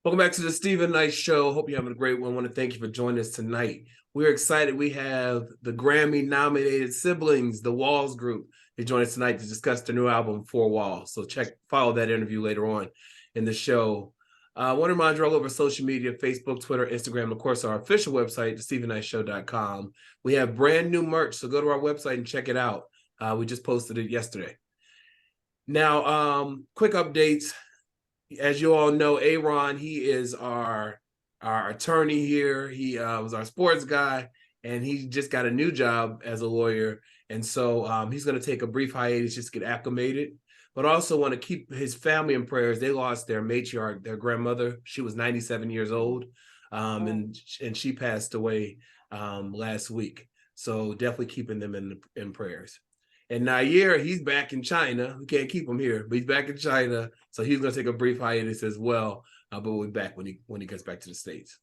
Welcome back to the Stephen Knight Show. Hope you're having a great one. I want to thank you for joining us tonight. We're excited. We have the Grammy-nominated siblings, the Walls Group. They join us tonight to discuss their new album, Four Walls. So follow that interview later on in the show. I want to remind you all over social media, Facebook, Twitter, Instagram, and of course, our official website, thestephennightshow.com. We have brand new merch, so go to our website and check it out. We just posted it yesterday. Now, quick updates. As you all know, Aaron, he is our attorney here. He was our sports guy, and he just got a new job as a lawyer. And so he's going to take a brief hiatus just to get acclimated, but also want to keep his family in prayers. They lost their matriarch, their grandmother. She was 97 years old, and she passed away last week. So definitely keeping them in prayers. And Nayyir, he's back in China. We can't keep him here, but he's back in China. So he's going to take a brief hiatus as well. But we'll be back when he gets back to the States.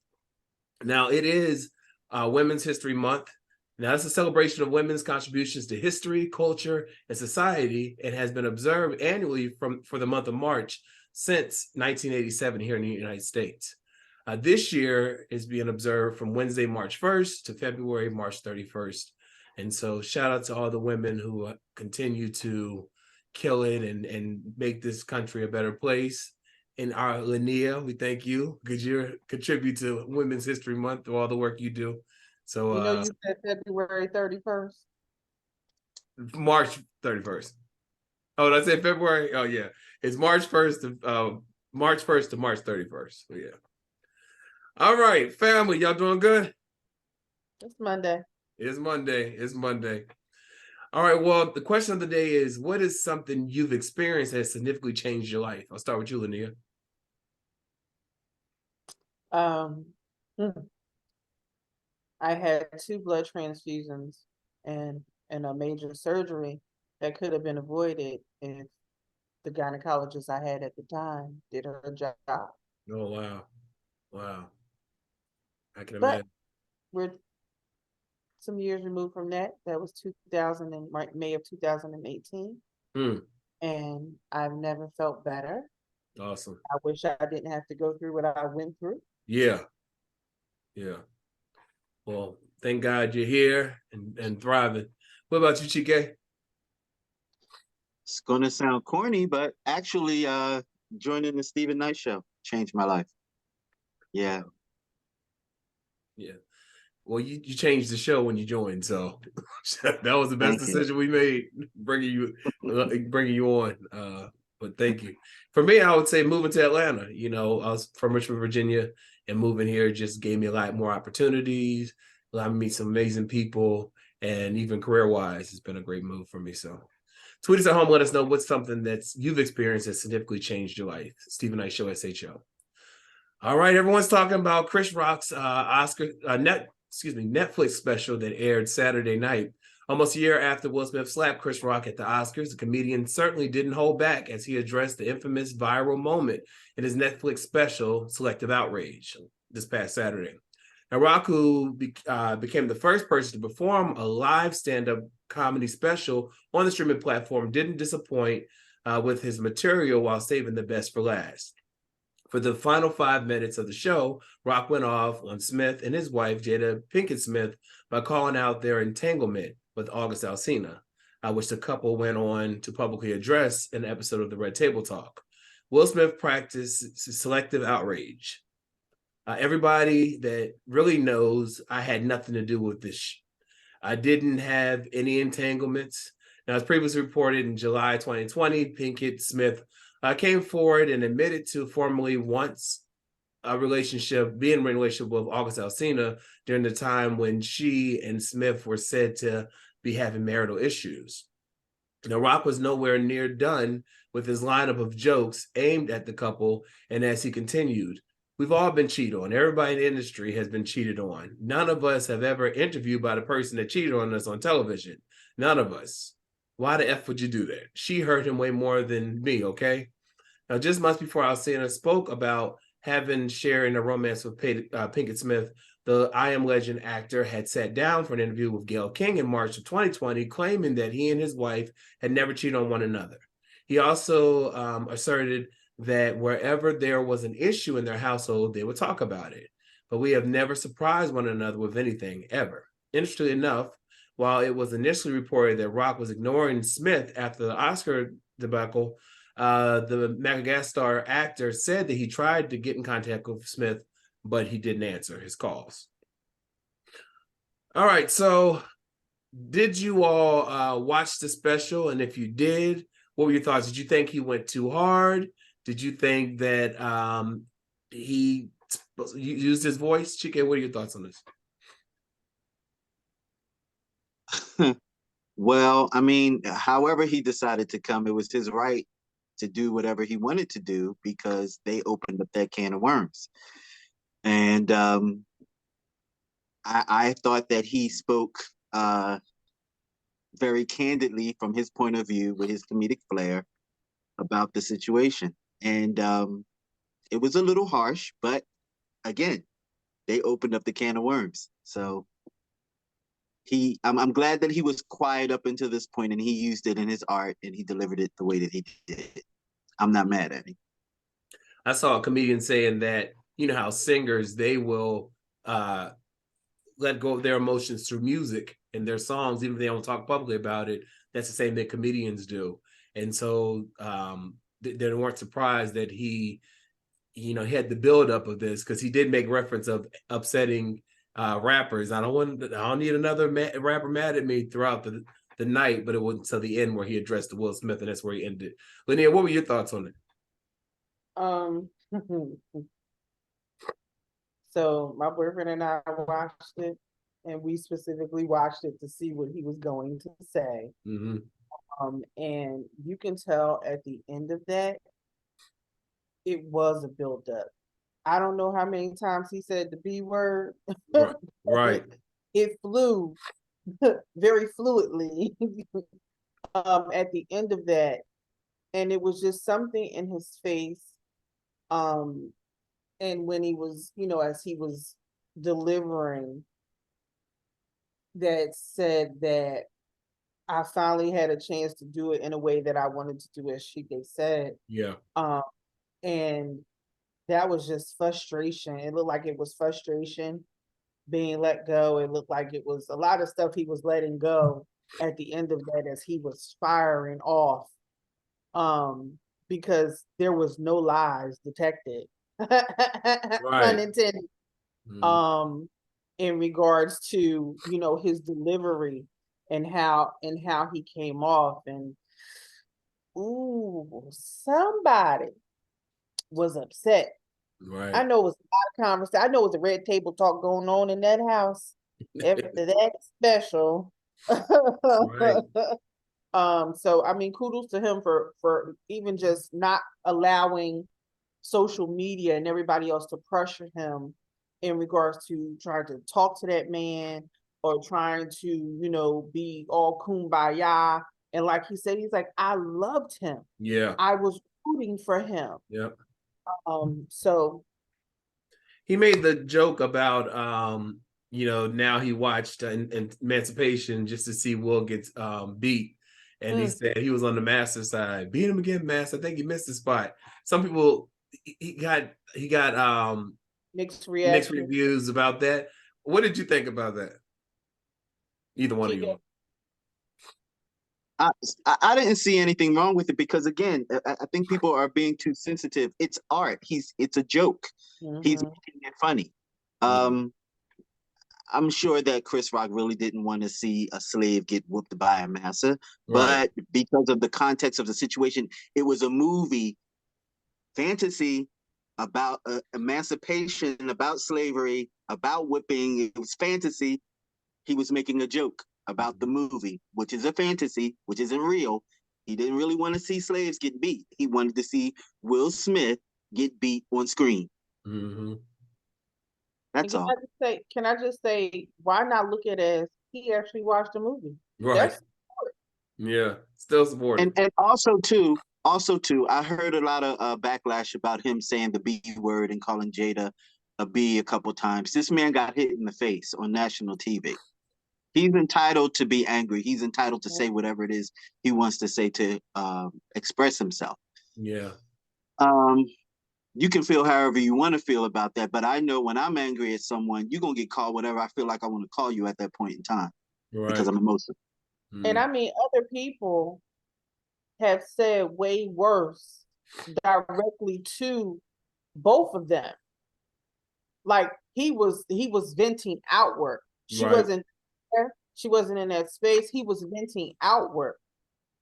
Now, it is Women's History Month. Now, it's a celebration of women's contributions to history, culture, and society, and has been observed annually for the month of March since 1987 here in the United States. This year is being observed from Wednesday, March 1st to February, March 31st. And so shout out to all the women who continue to kill it and make this country a better place. And our Lynia, we thank you because you contribute to Women's History Month through all the work you do. So you said February 31st. March 31st. Oh, did I say February? Oh yeah. It's March 1st to March 31st. So, yeah. All right, family, y'all doing good? It's Monday. It's Monday. All right, well, the question of the day is, what is something you've experienced that has significantly changed your life? I'll start with you, Lynia. I had 2 blood transfusions and a major surgery that could have been avoided if the gynecologist I had at the time did her job. Oh, wow. I can But imagine. we're some years removed from that. That was May of 2018. And I've never felt better. Awesome. I wish I didn't have to go through what I went through. Yeah. Well, thank God you're here and thriving. What about you, Chike? It's gonna sound corny, but actually joining the Stephen Knight Show changed my life. Yeah. Well, you changed the show when you joined, so that was the best decision we made, bringing you on. But thank you. For me, I would say moving to Atlanta. You know, I was from Richmond, Virginia, and moving here just gave me a lot more opportunities, allowed me to meet some amazing people, and even career-wise, it's been a great move for me. So tweet us at home, let us know what's something that you've experienced that significantly changed your life. Stephen Knight Show, SHO. All right, everyone's talking about Chris Rock's Netflix special that aired Saturday night. Almost a year after Will Smith slapped Chris Rock at the Oscars, the comedian certainly didn't hold back as he addressed the infamous viral moment in his Netflix special, Selective Outrage, this past Saturday. Now, Rock, who became the first person to perform a live stand-up comedy special on the streaming platform, didn't disappoint with his material while saving the best for last. For the final 5 minutes of the show, Rock went off on Smith and his wife, Jada Pinkett Smith, by calling out their entanglement with August Alsina, which the couple went on to publicly address in an episode of the Red Table Talk. Will Smith practiced selective outrage. Everybody that really knows I had nothing to do with this. I didn't have any entanglements. Now, as previously reported in July 2020, Pinkett Smith came forward and admitted to formally once being in a relationship with August Alsina during the time when she and Smith were said to be having marital issues. Now, Rock was nowhere near done with his lineup of jokes aimed at the couple, and as he continued, we've all been cheated on. Everybody in the industry has been cheated on. None of us have ever interviewed by the person that cheated on us on television. None of us. Why the F would you do that? She hurt him way more than me, okay? Now, just months before Alsina spoke about sharing a romance with Pinkett Smith, the I Am Legend actor had sat down for an interview with Gayle King in March of 2020, claiming that he and his wife had never cheated on one another. He also asserted that wherever there was an issue in their household, they would talk about it. But we have never surprised one another with anything ever. Interestingly enough, while it was initially reported that Rock was ignoring Smith after the Oscar debacle, the Madagascar actor said that he tried to get in contact with Smith, but he didn't answer his calls. All right, so did you all watch the special? And if you did, what were your thoughts? Did you think he went too hard? Did you think that he used his voice? Chike, what are your thoughts on this? Well, I mean, however he decided to come, it was his right to do whatever he wanted to do because they opened up that can of worms. And I thought that he spoke very candidly from his point of view with his comedic flair about the situation. And it was a little harsh, but again, they opened up the can of worms. So I'm glad that he was quiet up until this point and he used it in his art and he delivered it the way that he did. I'm not mad at him. I saw a comedian saying that, you know how singers, they will let go of their emotions through music and their songs, even if they don't talk publicly about it. That's the same thing comedians do. And so they weren't surprised that he had the buildup of this, because he did make reference of upsetting rappers. I don't need another rapper mad at me throughout the night, but it wasn't until the end where he addressed Will Smith, and that's where he ended. Lynia, what were your thoughts on it? So my boyfriend and I watched it, and we specifically watched it to see what he was going to say. Mm-hmm. And you can tell at the end of that, it was a buildup. I don't know how many times he said the B word. Right. It flew very fluidly at the end of that. And it was just something in his face. And when he was, as he was delivering, that said that I finally had a chance to do it in a way that I wanted to do, as Chike said. Yeah. And that was just frustration. It looked like it was frustration being let go. It looked like it was a lot of stuff he was letting go at the end of that as he was firing off. Because there was no lies detected. Right. Unintended. In regards to, his delivery and how he came off. And somebody was upset. Right. I know it was a lot of conversation. I know it was a red table talk going on in that house after that special. Right. So I mean, kudos to him for even just not allowing social media and everybody else to pressure him in regards to trying to talk to that man or trying to, be all kumbaya. And like he said, he's like, I loved him. Yeah. I was rooting for him. Yep. So he made the joke about now he watched Emancipation just to see Will get beat. And he said he was on the Master side. Beat him again, Master. I think he missed the spot. Some people he got mixed reviews about that. What did you think about that? Either one of you. I didn't see anything wrong with it because, again, I think people are being too sensitive. It's art. It's a joke. He's making it funny. I'm sure that Chris Rock really didn't want to see a slave get whooped by a massa, but because of the context of the situation, it was a movie, fantasy about emancipation, about slavery, about whipping. It was fantasy. He was making a joke about the movie, which is a fantasy, which isn't real. He didn't really want to see slaves get beat. He wanted to see Will Smith get beat on screen. That's all. Can I just say, why not look at it as he actually watched the movie? Right. Yeah, still supporting. And also too, I heard a lot of backlash about him saying the B word and calling Jada a B a couple times. This man got hit in the face on national TV. He's entitled to be angry. He's entitled to say whatever it is he wants to say to express himself. Yeah. You can feel however you want to feel about that, but I know when I'm angry at someone, you're gonna get called whatever I feel like I want to call you at that point in time because Right. I'm emotional. And I mean, other people have said way worse directly to both of them. Like he was venting outward. She Right. wasn't there. She wasn't in that space. He was venting outward.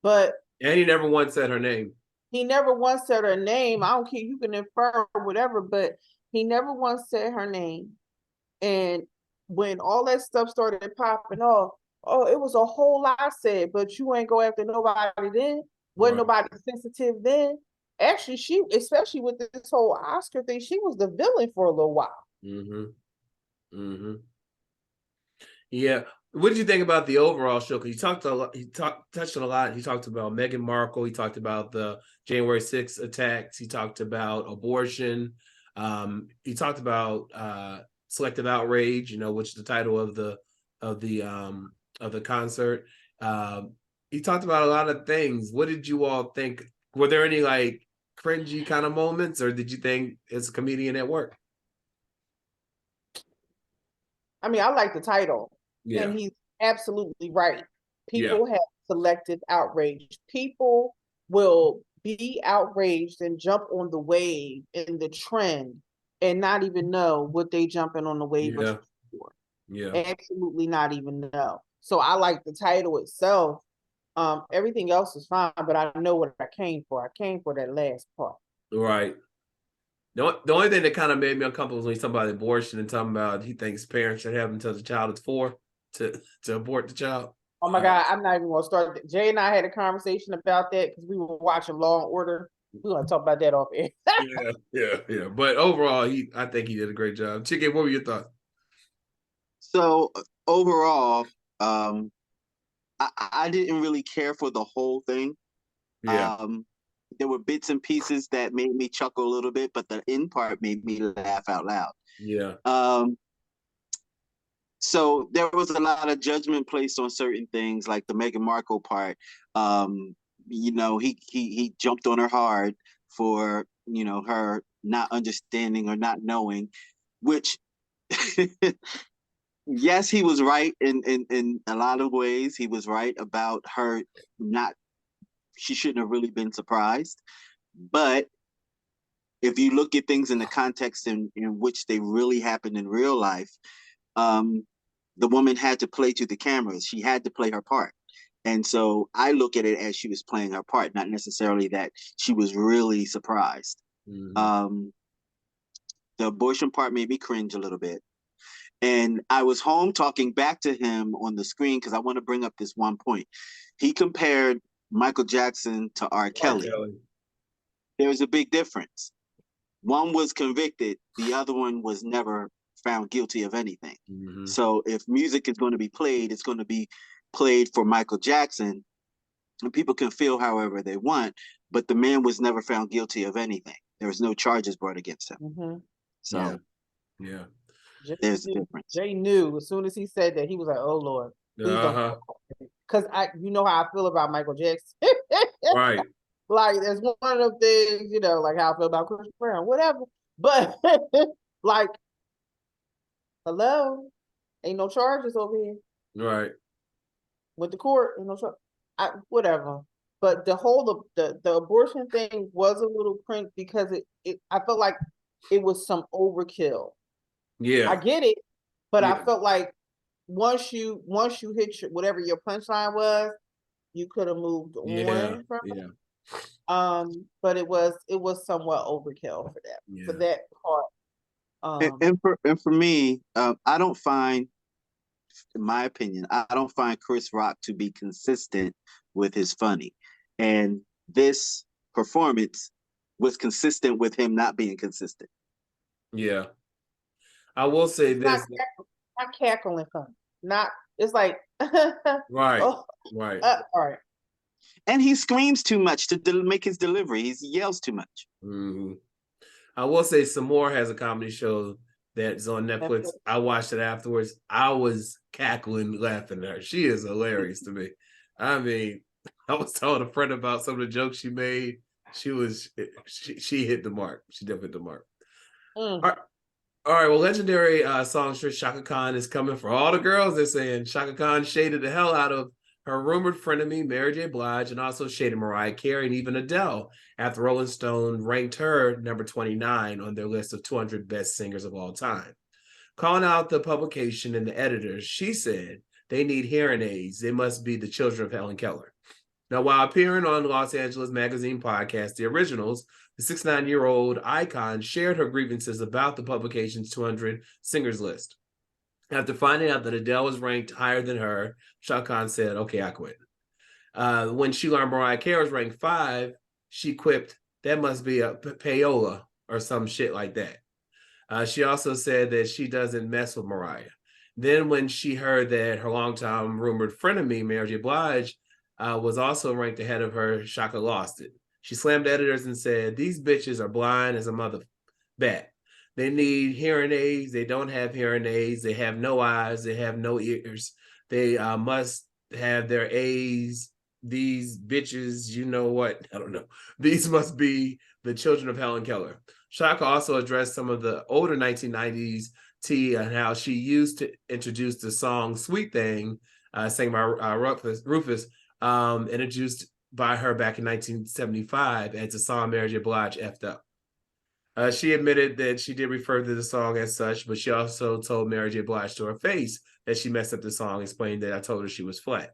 But And he never once said her name. he never once said her name. I don't care, you can infer whatever, but he never once said her name. And when all that stuff started popping off, oh, it was a whole lot I said, but you ain't go after nobody then. Wasn't nobody sensitive then. Actually, she, especially with this whole Oscar thing, she was the villain for a little while. Yeah. What did you think about the overall show? Because touched on a lot. He talked about Meghan Markle. He talked about the January 6th attacks. He talked about abortion. He talked about selective outrage, which is the title of the concert. He talked about a lot of things. What did you all think? Were there any like cringy kind of moments, or did you think it's a comedian at work? I mean, I like the title. Yeah. And he's absolutely right. People have selective outrage. People will be outraged and jump on the wave and the trend and not even know what they jumping on the wave for. Absolutely not even know. So I like the title itself. Everything else is fine, but I know what I came for. I came for that last part. Right. The only thing that kind of made me uncomfortable was when he's talking about abortion and talking about he thinks parents should have until the child is 4 to abort the child. Oh my God, I'm not even gonna start. Jay and I had a conversation about that because we were watching Law and Order. We're gonna talk about that off air. Yeah. But overall, I think he did a great job. Chike, what were your thoughts? So overall, I didn't really care for the whole thing. There were bits and pieces that made me chuckle a little bit, but the end part made me laugh out loud. So there was a lot of judgment placed on certain things, like the Meghan Markle part. He jumped on her hard for her not understanding or not knowing, which yes, he was right in a lot of ways. He was right about her she shouldn't have really been surprised. But if you look at things in the context in which they really happened in real life, the woman had to play to the cameras. She had to play her part. And so I look at it as she was playing her part, not necessarily that she was really surprised. The abortion part made me cringe a little bit. And I was home talking back to him on the screen because I want to bring up this one point. He compared Michael Jackson to R. Kelly. There's a big difference. One was convicted, the other one was never found guilty of anything. So if music is going to be played, it's going to be played for Michael Jackson, and people can feel however they want, but the man was never found guilty of anything. There was no charges brought against him. So there's a difference. Jay knew as soon as he said that, he was like, oh Lord, please don't. Because you know how I feel about Michael Jackson. Right. Like, there's one of them things, like how I feel about Chris Brown, whatever. But like, hello, ain't no charges over here. Right. With the court, ain't no charge. Whatever. But the whole the abortion thing was a little cringe because I felt like it was some overkill. Yeah. I get it, but I felt like once you hit whatever your punchline was, you could have moved on from it. But it was somewhat overkill for that part. And for me, I don't find, in my opinion, I don't find Chris Rock to be consistent with his funny. And this performance was consistent with him not being consistent. Yeah. I will say this. Not cackling fun. It's like right. Oh, right. All right. And he screams too much to make his delivery. He yells too much. I will say some more has a comedy show that's on Netflix. I watched it afterwards. I was cackling, laughing at her. She is hilarious to me. I mean, I was telling a friend about some of the jokes she made she hit the mark. She definitely hit the mark. Mm. All right, well, legendary songstress Chaka Khan is coming for all the girls. They're saying Chaka Khan shaded the hell out of her rumored frenemy, Mary J. Blige, and also shaded Mariah Carey and even Adele after Rolling Stone ranked her number 29 on their list of 200 best singers of all time. Calling out the publication and the editors, she said they need hearing aids. They must be the children of Helen Keller. Now, while appearing on Los Angeles Magazine podcast, The Originals, the 69-year-old icon shared her grievances about the publication's 200 singers list. After finding out that Adele was ranked higher than her, Chaka Khan said, okay, I quit. When she learned Mariah Carey was ranked 5, she quipped, that must be a payola or some shit like that. She also said that she doesn't mess with Mariah. Then when she heard that her longtime rumored frenemy, Mary J. Blige, was also ranked ahead of her, Chaka lost it. She slammed editors and said, these bitches are blind as a mother bat. They need hearing aids. They don't have hearing aids. They have no eyes. They have no ears. They must have their A's. These bitches, you know what? I don't know. These must be the children of Helen Keller. Chaka also addressed some of the older 1990s tea and how she used to introduce the song Sweet Thing, sang by Rufus, introduced by her back in 1975 as the song Mary J. Blige effed up. She admitted that she did refer to the song as such, but she also told Mary J. Blige to her face that she messed up the song, explaining that I told her she was flat.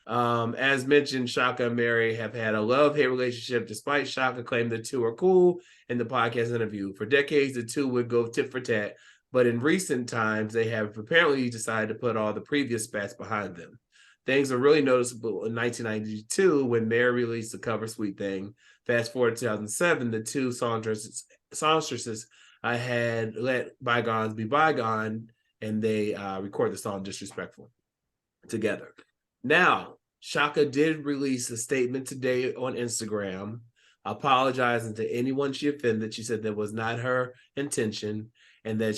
As mentioned, Chaka and Mary have had a love-hate relationship, despite Chaka claiming the two are cool in the podcast interview. For decades, the two would go tit for tat, but in recent times, they have apparently decided to put all the previous spats behind them. Things are really noticeable in 1992 when Mary released the cover Sweet Thing. Fast forward to 2007, the two songstresses had let bygones be bygone, and they recorded the song Disrespectful together. Now, Chaka did release a statement today on Instagram apologizing to anyone she offended. She said that was not her intention, and that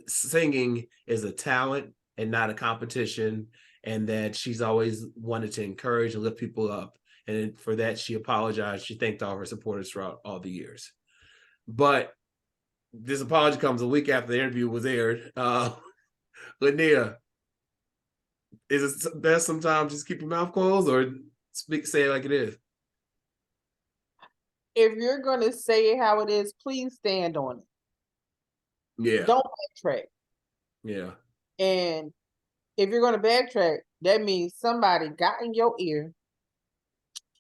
singing is a talent and not a competition, and that she's always wanted to encourage and lift people up. And for that, she apologized. She thanked all her supporters throughout all the years. But this apology comes a week after the interview was aired. Lynia, is it best sometimes just keep your mouth closed or say it like it is? If you're going to say it how it is, please stand on it. Yeah. Don't backtrack. Yeah. And if you're going to backtrack, that means somebody got in your ear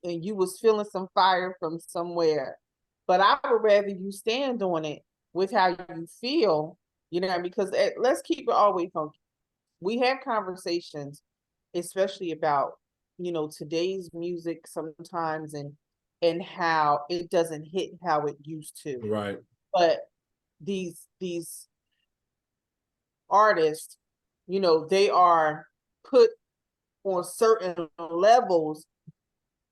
and you was feeling some fire from somewhere. But I would rather you stand on it with how you feel, because let's keep it all the way funky. We have conversations, especially about, today's music sometimes and how it doesn't hit how it used to. Right. But these artists, they are put on certain levels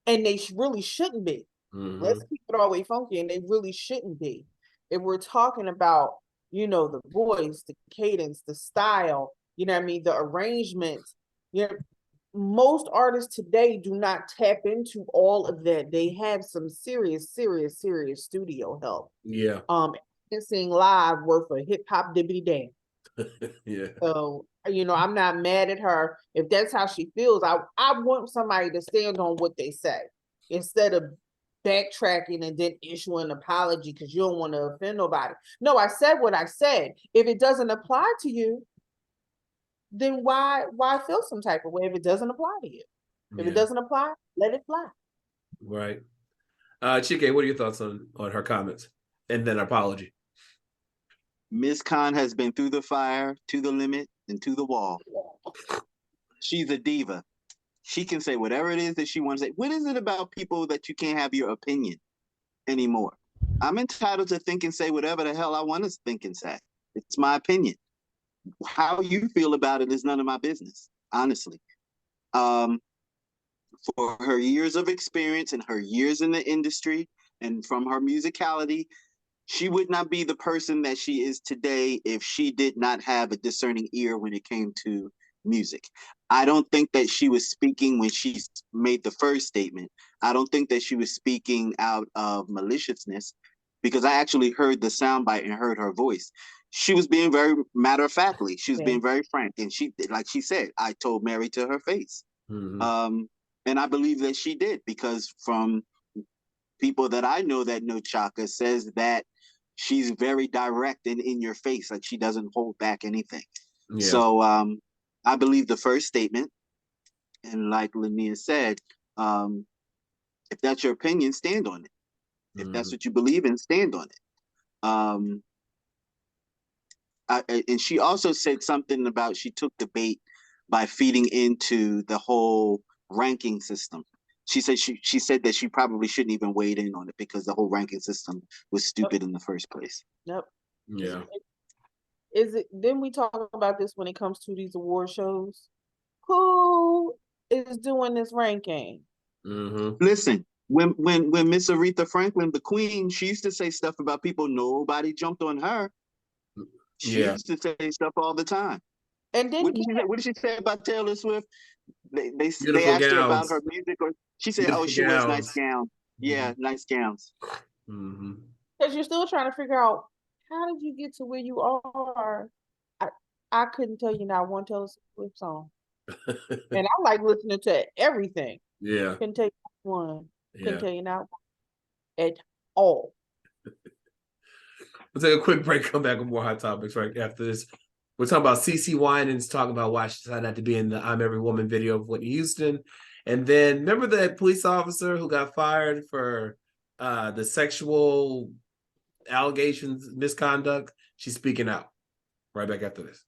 and they really shouldn't be. Mm-hmm. Let's keep it all the way funky, and they really shouldn't be. If we're talking about, the voice, the cadence, the style, the arrangements, most artists today do not tap into all of that. They have some serious studio help. Yeah. And sing live worth a hip hop dibbity damn. Yeah. So, I'm not mad at her. If that's how she feels, I want somebody to stand on what they say instead of backtracking and then issuing an apology because you don't want to offend nobody. No, I said what I said. If it doesn't apply to you, then why feel some type of way if it doesn't apply to you? If it doesn't apply, let it fly. Right. Chike, what are your thoughts on her comments and then apology? Miss Khan has been through the fire, to the limit, and to the wall. She's a diva. She can say whatever it is that she wants to say. What is it about people that you can't have your opinion anymore? I'm entitled to think and say whatever the hell I want to think and say. It's my opinion. How you feel about it is none of my business, honestly. For her years of experience and her years in the industry and from her musicality, she would not be the person that she is today if she did not have a discerning ear when it came to music. I don't think that she was speaking when she made the first statement. I don't think that she was speaking out of maliciousness, because I actually heard the soundbite and heard her voice. She was being very matter-of-factly. She was being very frank. And she, like she said, I told Mary to her face. And I believe that she did, because from people that I know that know Chaka says that she's very direct and in your face, like she doesn't hold back anything. Yeah. So I believe the first statement, and like Lynia said, if that's your opinion, stand on it. If that's what you believe in, stand on it. And she also said something about she took the bait by feeding into the whole ranking system. She said that she probably shouldn't even weigh in on it because the whole ranking system was stupid in the first place. Yep. Yeah. Then we talk about this when it comes to these award shows. Who is doing this ranking? Listen, when Miss Aretha Franklin, the queen, she used to say stuff about people, nobody jumped on her. She used to say stuff all the time. And then what did she say about Taylor Swift? They asked her about her music, or she said, Beautiful "Oh, she wears nice gowns. gowns." Yeah, nice gowns. Because you're still trying to figure out, how did you get to where you are? I couldn't tell you not one Taylor Swift song, and I like listening to everything. Yeah, couldn't tell you one. Couldn't yeah. tell you not one at all. We'll take a quick break. Come back with more hot topics right after this. We're talking about CeCe Winans talking about why she decided not to be in the "I'm Every Woman" video of Whitney Houston, and then remember that police officer who got fired for the sexual allegations, misconduct? She's speaking out. Right back after this.